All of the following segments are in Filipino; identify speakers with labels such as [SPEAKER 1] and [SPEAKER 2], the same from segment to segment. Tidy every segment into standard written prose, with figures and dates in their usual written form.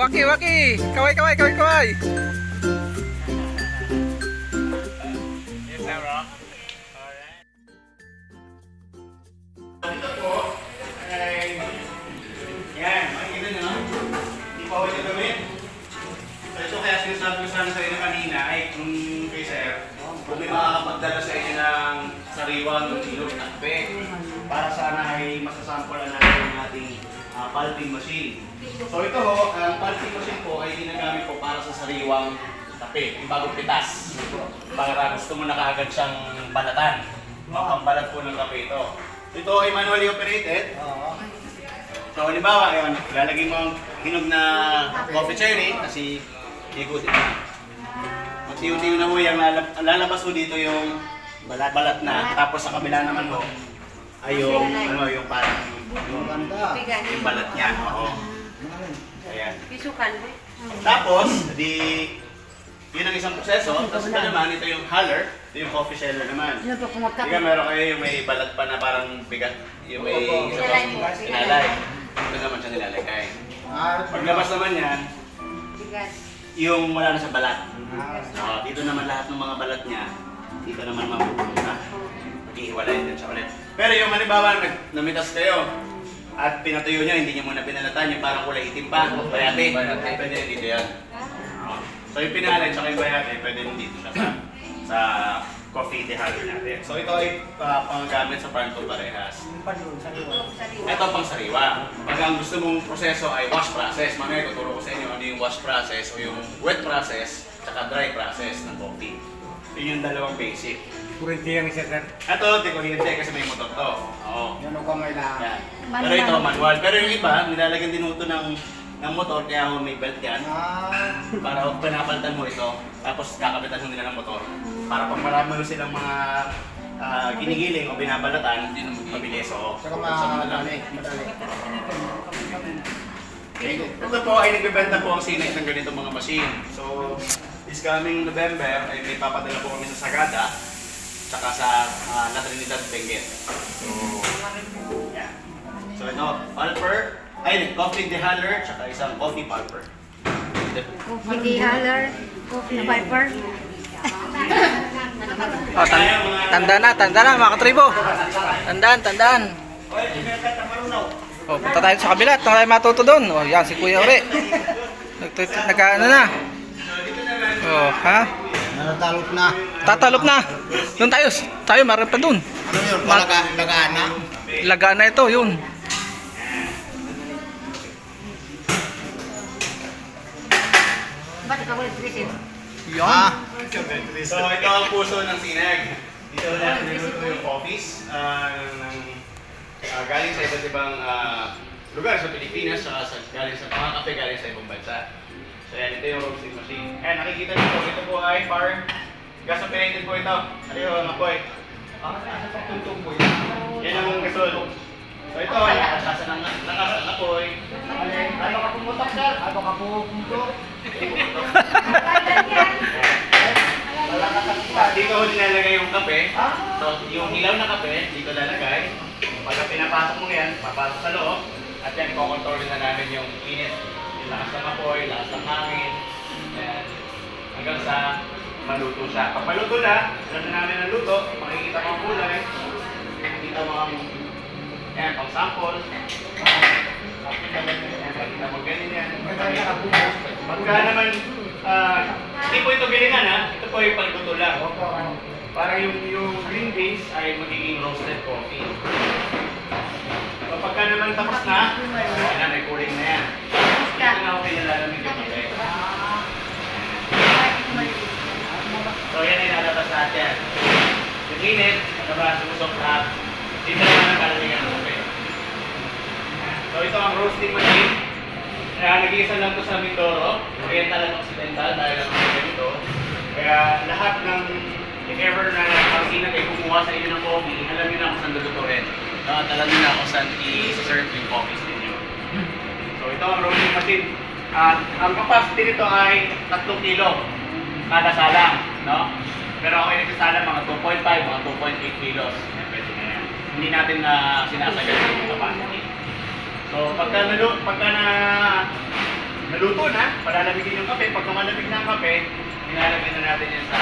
[SPEAKER 1] Waki, waki. Kaway, kaway, kaway, kaway.
[SPEAKER 2] Yes, sir, bro. Alright. Dito po, ay... Yan, makikita nyo. Hindi pa ako ito gawin. So ito kaya sinasabi ko sana sa inyo kanina ay kung kay sir, kung may makakapagdala sa inyo ng sariwang ilog at kape, para sana ay masasampulan natin ang ating pulping machine. So ito ho, ang pulping machine po ay ginagamit po para sa sariwang kape, yung bagong pitas. Para gusto mo na kaagad siyang balatan. Pambalat po ng kape ito. Ito ay manually operated. So halimbawa, ayun, lalagay mo ang hinog na coffee cherry kasi ikutin na. Magtiyo-tiyo na ho yung lalabas ho dito yung balat na. Tapos sa kabila naman ho ay yung, yung parang yung balat niya. Oo. Ayan. Tapos, yun ang isang proseso. Tapos ito naman, ito yung huller. Ito yung coffee sheller naman. Diba meron kayo yung may balat pa na parang bigat. Yung may inalay. Ito naman siya nilalagay. Paglabas naman yan, yung wala na sa balat. Dito naman lahat ng mga balat niya, dito naman mapupulong na. Maghihiwalay din siya ulit. Pero yung halimbawa, namitas kayo at pinatuyo niya, hindi niya muna pinalatan, yung parang kulay itim pa, bayate. Pwede rin dito yan. So yung pinalay at yung bayate, pwede rin dito siya sa coffee dehaler natin. So ito ay panggamit sa front to parehas. Ito pang sariwa. Pag ang gusto mong proseso ay wash process, mamaya tuturo ko sa inyo ano yung wash process o yung wet process tsaka dry process ng coffee. Yun yung dalawang basic.
[SPEAKER 3] Kurente yang isa, sir.
[SPEAKER 2] Ito, di kuryente kasi may motor to. Oo.
[SPEAKER 3] Yan ang kailangan.
[SPEAKER 2] Yan. Pero ito, manual. Pero yung iba, nilalagyan din ito ng motor, kaya may belt yan. Para pinapalitan mo ito, tapos kakapitan mo nila ng motor. Para pag marami silang mga ginigiling o binabalatan, mabilis o.
[SPEAKER 3] Saka madali.
[SPEAKER 2] Ito po ay nagbebenta po ang Sinay ng ganitong mga machine. So, this coming November ay may papadala po kami sa Sagada saka sa La Trinidad, Benguet. So, yeah. So ito, pulper, coffee dehaler, saka isang coffee pulper.
[SPEAKER 4] Coffee dehaler, coffee piper.
[SPEAKER 1] Oh, tanda na mga katribo. Tandaan. Oh, punta tayo sa kabila. Tayo matuto doon. Oh, yan si Kuya Uri. Nagkaano na. Oh, ha?
[SPEAKER 3] Natalop na.
[SPEAKER 1] Tatalop na. Doon tayo marin pa doon.
[SPEAKER 3] Ano yun? Lagana?
[SPEAKER 1] Lagana ito, yun.
[SPEAKER 4] Ba't ikaw ulit trisin?
[SPEAKER 1] Yan.
[SPEAKER 2] So ito ang puso ng Sinag. Dito natin niluto yung coffees galing sa iba't ibang lugar sa Pilipinas, saka galing sa mga kape galing sa ibang bansa. So yan, ito yung roasting machine. Ayan, nakikita nyo ito po ay gas operated po ito. Ano yung apoy? Nasa pagtuntong po yan. Yan ang gasol. So ito ay nakasasa ng apoy.
[SPEAKER 3] Ano ka pumutok, sir? Ano ka pumutok?
[SPEAKER 2] Dito ko nilalagay yung kape. So yung hilaw na kape, dito lalagay. Pagka pinapasok mo yan, papasok sa loob. At yan, kukontrolin na namin yung init. Yung lakas ng apoy, lakas ng hangin. Ayan. Hanggang sa maluto siya. Pag maluto na, alam na namin ang luto, makikita mo ang kulay. Makikita mo ang pang sample. Makikita mo ganyan yan. Pagka naman, hindi po ito gilingan ha. Ito po yung pagluto lang. Para yung green beans ay magiging roasted coffee. So pagka naman tapos na, ayan, may cooling na yan. Dito na ako pinalalamig yung kape. So yan ay lalabas natin. Yung init, nabasa usok lahat. Dito naman ang kalamigan ng kape. So ito ang roasting machine. Nag-iisa lang ito sa Mindoro. Oriental at Occidental dahil lang ang ganito. Kaya lahat ng if ever na pag-sinag ay kumuha sa inyo ng coffee, alam niyo na kung saan lulutuin. At alam niyo na kung saan i-serve yung coffees ninyo. So ito ang roasting machine. At ang capacity nito ay 3 kilo kada sala. No? Pero ako ay nagsasala mga 2.5, mga 2.8 kilos. Pwede na yan. Hindi natin na sinasagal yung capacity. So pagka naluto na, palalamigin yung kape. Pag malamig na ang kape, nilalagay na natin yan sa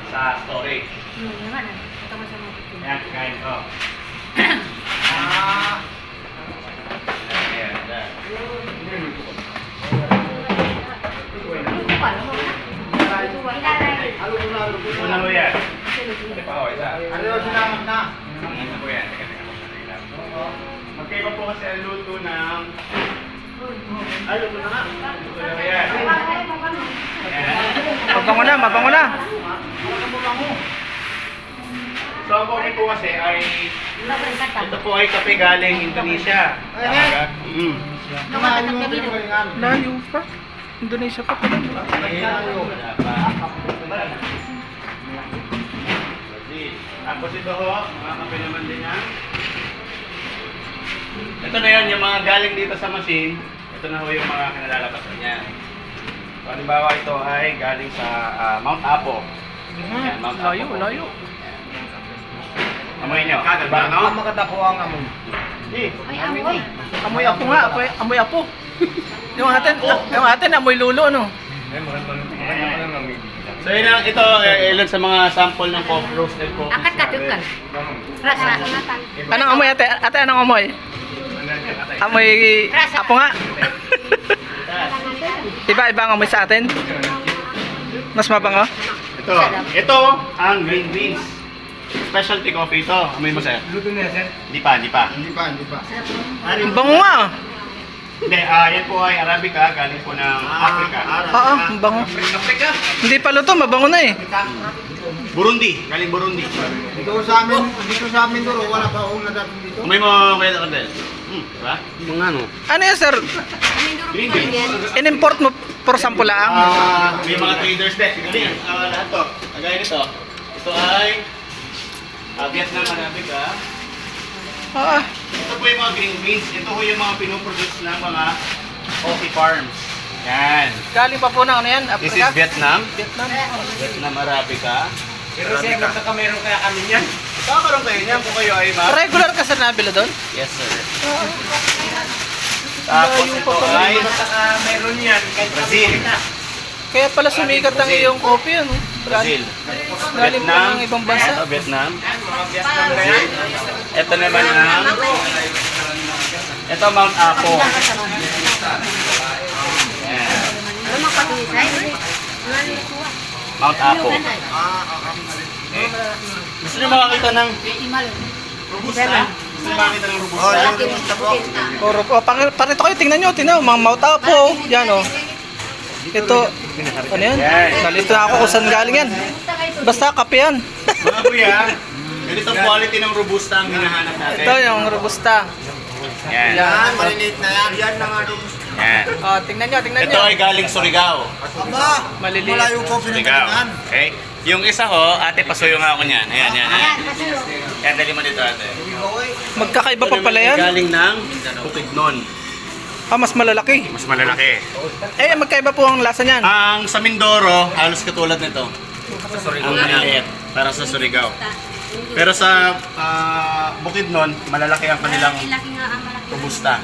[SPEAKER 2] sa storage.
[SPEAKER 4] Naman ah. Ito mo sa mga putin.
[SPEAKER 2] Yan, kain ito. Ayan, yan. Una mo yan. Hindi pa ako isa.
[SPEAKER 3] Ano yung sinamot na?
[SPEAKER 2] Ano po yan? Magkaiba po kasi ang luto ng... Ay, luto na nga. Luto na ba yan? Ayan.
[SPEAKER 1] Mabango na, mabango na.
[SPEAKER 2] So ang coffee po kasi ay... Ito po ay kape galing Indonesia. Mm.
[SPEAKER 1] Layo pa. Indonesia pa pala.
[SPEAKER 2] Tapos ito ho, mga kape naman din yan. Ito na yan, yung mga galing dito sa machine. Ito na ho yung mga kinalalabasan niya. So, halimbawa ito ay galing sa Mount Apo. Yan, Mount Apo.
[SPEAKER 1] Layo, layo.
[SPEAKER 2] Amoy nyo. Diba, no?
[SPEAKER 3] Maganda po ang amoy.
[SPEAKER 2] Hindi.
[SPEAKER 4] Ay, amoy.
[SPEAKER 1] Amoy apo nga, amoy apo. Yung atin amoy lulo, no?
[SPEAKER 2] So yun lang, ito ilan sa mga sample ng coffee roasted coffee.
[SPEAKER 4] Akat katukan. Rasa.
[SPEAKER 1] Anong amoy ate? Ate, anong amoy? Amoy apo nga. Iba-iba ang amoy sa atin. Mas mabango?
[SPEAKER 2] Ito ang green beans. Specialty coffee ito. Amoy mo, sir?
[SPEAKER 3] Luto na yan, sir?
[SPEAKER 2] Hindi pa.
[SPEAKER 3] Hindi pa.
[SPEAKER 1] Ang bango nga.
[SPEAKER 2] Hindi, yan po ay Arabica, galing po ng Africa.
[SPEAKER 1] Oo, ang bango. Hindi pa luto, mabango na eh.
[SPEAKER 2] Burundi, galing Burundi.
[SPEAKER 3] Dito sa amin duro, wala pa akong nadating dito.
[SPEAKER 2] Amoy mo, Kuya Cardel. Diba?
[SPEAKER 1] Ano yan, sir?
[SPEAKER 2] Green beans.
[SPEAKER 1] In-import mo for sample lang?
[SPEAKER 2] May mga traders din. Sige yan, lahat to. Kagaya nito. Ito ay Vietnam Arabica.
[SPEAKER 1] Ah,
[SPEAKER 2] Ito po yung mga green beans. Ito po yung mga pinoproduce ng mga coffee farms. Yan.
[SPEAKER 1] galing pa po ng ano yan?
[SPEAKER 2] This is
[SPEAKER 1] Africa?
[SPEAKER 2] Vietnam.
[SPEAKER 1] Vietnam.
[SPEAKER 2] Vietnam Arabica.
[SPEAKER 3] Pero sir, meron kaya kami niyan.
[SPEAKER 2] Kakaroon kayo niyan kung kayo ay ma...
[SPEAKER 1] Regular ka sir nabila doon?
[SPEAKER 2] Yes, sir. Tapos
[SPEAKER 1] Layo
[SPEAKER 2] ito
[SPEAKER 1] pa pala.
[SPEAKER 2] ay
[SPEAKER 3] Meron yan.
[SPEAKER 2] Brazil.
[SPEAKER 1] Kaya pala sumikat ang iyong coffee, ano?
[SPEAKER 2] Brazil.
[SPEAKER 1] Galing pa ng ibang bansa.
[SPEAKER 2] Ito, Vietnam. Brazil. Ito naman ang... Ito, Mount Apo. Yan. Mount Apo. Okay. Gusto niyo makakita ng robusta? Gusto niyo makakita ng robusta?
[SPEAKER 1] Parito kayo, tingnan nyo, mga mauta po. Yan o. Ito, ano yan? Nalito na ako kung saan galing yan. Basta kape yan.
[SPEAKER 2] Mga kuya, ganitong quality ng robusta ang hinahanap natin.
[SPEAKER 1] Ito yung robusta.
[SPEAKER 2] Yan.
[SPEAKER 1] Yan.
[SPEAKER 3] Maliliit na yan. Yan na nga robusta.
[SPEAKER 2] Yan.
[SPEAKER 1] Oh, tingnan nyo, tingnan
[SPEAKER 2] Ito
[SPEAKER 1] nyo.
[SPEAKER 2] ay galing Surigao.
[SPEAKER 3] Aba,
[SPEAKER 1] Maliliit.
[SPEAKER 3] malayo ko
[SPEAKER 2] Surigao.
[SPEAKER 3] pinagkakan.
[SPEAKER 2] Okay? Yung isa ho, ate, pasuyo nga ako niyan. Ayan, yan. Yan, dali mo dito, ate.
[SPEAKER 1] Magkakaiba pa pala yan.
[SPEAKER 2] Galing ng Bukidnon.
[SPEAKER 1] Ah, mas malalaki.
[SPEAKER 2] Mas malalaki.
[SPEAKER 1] Eh, magkaiba po ang lasa niyan.
[SPEAKER 2] Ang sa Mindoro, halos katulad nito. Ang maliliit. Para sa Surigao. Pero sa Bukidnon, malalaki ang kanilang robusta.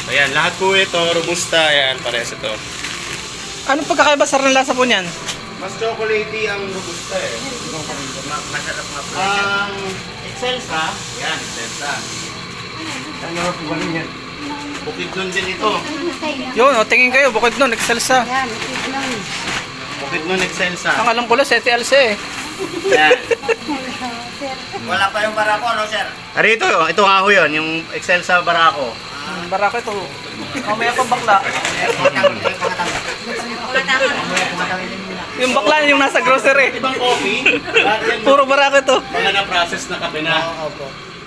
[SPEAKER 2] So yan, lahat po ito, robusta, yan, parehas ito.
[SPEAKER 1] Anong pagkakaiba sir ng lasa po niyan?
[SPEAKER 2] Mas chocolatey ang robusta eh. Masarap nga po. Ang Excelsa, yan, Excelsa. Bukidnon din ito.
[SPEAKER 1] Yun, oh, tingin kayo, bukod nun, Excelsa.
[SPEAKER 2] Bukidnon Excelsa.
[SPEAKER 1] Ang alam ko lang, CTLC eh.
[SPEAKER 2] Yan.
[SPEAKER 3] Wala pa yung barako, no sir?
[SPEAKER 2] Ari ito nga ho yun, yung Excelsa Barako.
[SPEAKER 1] Barako ito. Mamaya pa bakla. Yung bakla yung nasa grocery.
[SPEAKER 2] Ibang coffee, lahat yan
[SPEAKER 1] Puro barako ito.
[SPEAKER 2] mga na-process na kape na.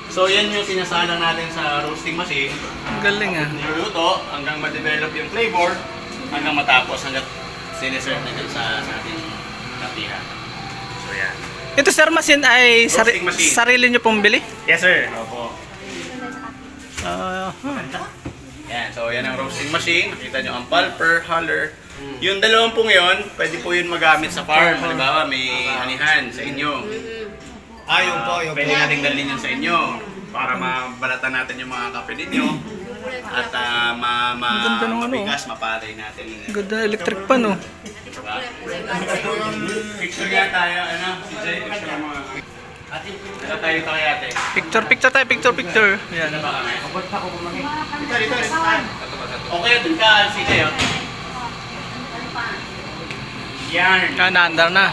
[SPEAKER 2] So yan yung sinasala natin sa roasting machine.
[SPEAKER 1] Ang galing ah.
[SPEAKER 2] Niluluto hanggang ma-develop yung flavor hanggang matapos hanggang siniserve na dyan sa ating kapihan. So yan.
[SPEAKER 1] Ito sir, machine ay
[SPEAKER 2] Roasting machine.
[SPEAKER 1] sarili nyo pong bili?
[SPEAKER 2] Yes sir. Opo.
[SPEAKER 1] Ah,
[SPEAKER 2] Yan. So yan ang roasting machine. Nakita nyo ang pulper, huller. Yung dalawang pong yun, pwede po yun magamit sa farm. Halimbawa may anihan sa inyo.
[SPEAKER 3] Yung po.
[SPEAKER 2] Pwede nating dalhin yun sa inyo para mabalatan natin yung mga kape ninyo. At
[SPEAKER 1] Ang ganda ng ano.
[SPEAKER 2] mabigas, mapatay natin.
[SPEAKER 1] Ang ganda ng electric pan, oh.
[SPEAKER 2] Diba? Picture nga tayo, ano? Si Jay, picture mo. Ito tayo kay ate.
[SPEAKER 1] Picture tayo, picture. Yan.
[SPEAKER 2] Ano ba kami? Dito tayo. Okay, dun ka, si Jay. Yan.
[SPEAKER 1] Naandar na.